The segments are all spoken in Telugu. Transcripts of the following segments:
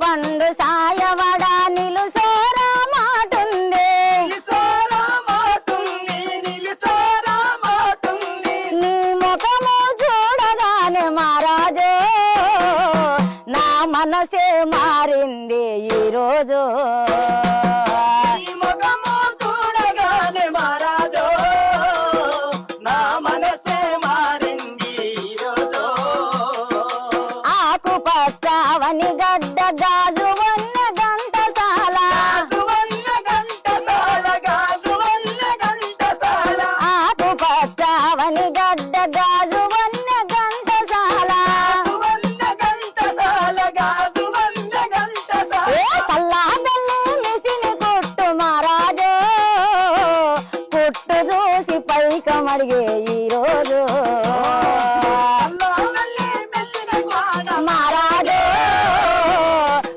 పండు సాయవడ నిలుసోరా మాటుంది నీ ముఖము చూడగానే మహారాజు నా మనసే మారింది ఈరోజు ఆకుపచ్చవని గడ్డ గాజు వన్న గంటసాల ఆకుపచ్చవని గడ్డ గాజు వన్న గంటసాల సల్లా బెల్లి మిసిని కుట్టు మహారాజు కుట్టు చూసి పైకమడిగే ఈరోజు మహారాజు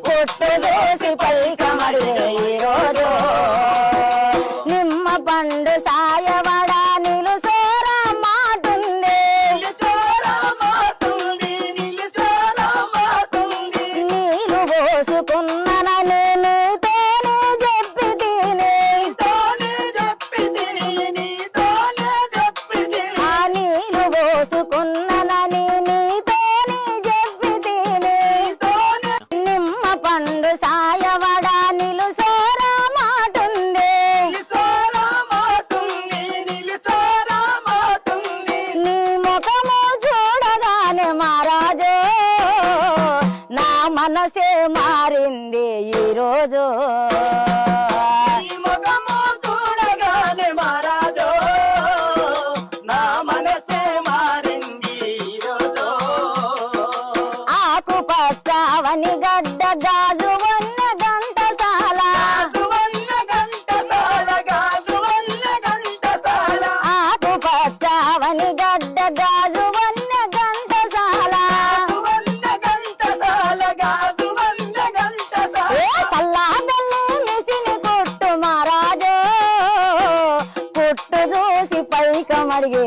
కుట్టు చూసి పైకమడిగే ఈరోజు నిమ్మ పండు సాయవడ నిలుసోరా మాటుంది నీళ్ళు పోసుకున్ననని నీతోనే చెప్పి తిని ఆ నీళ్ళు పోసుకున్ననని నీతోనే చెప్పి తిని నిమ్మ పండు సాయవడ నిలుసోరా మాటుంది నీ ముఖము చూడగానే మహారాజు నా మనసే మారింది ఈరోజు ఆకుపచ్చవని గడ్డ గాజు వన్న గంటసాల ఆకుపచ్చవని గడ్డ గాజు వన్న గంటసాల సల్లా బెల్లి మిసిని కుట్టు మహారాజు కుట్టు చూసి పైకమడిగే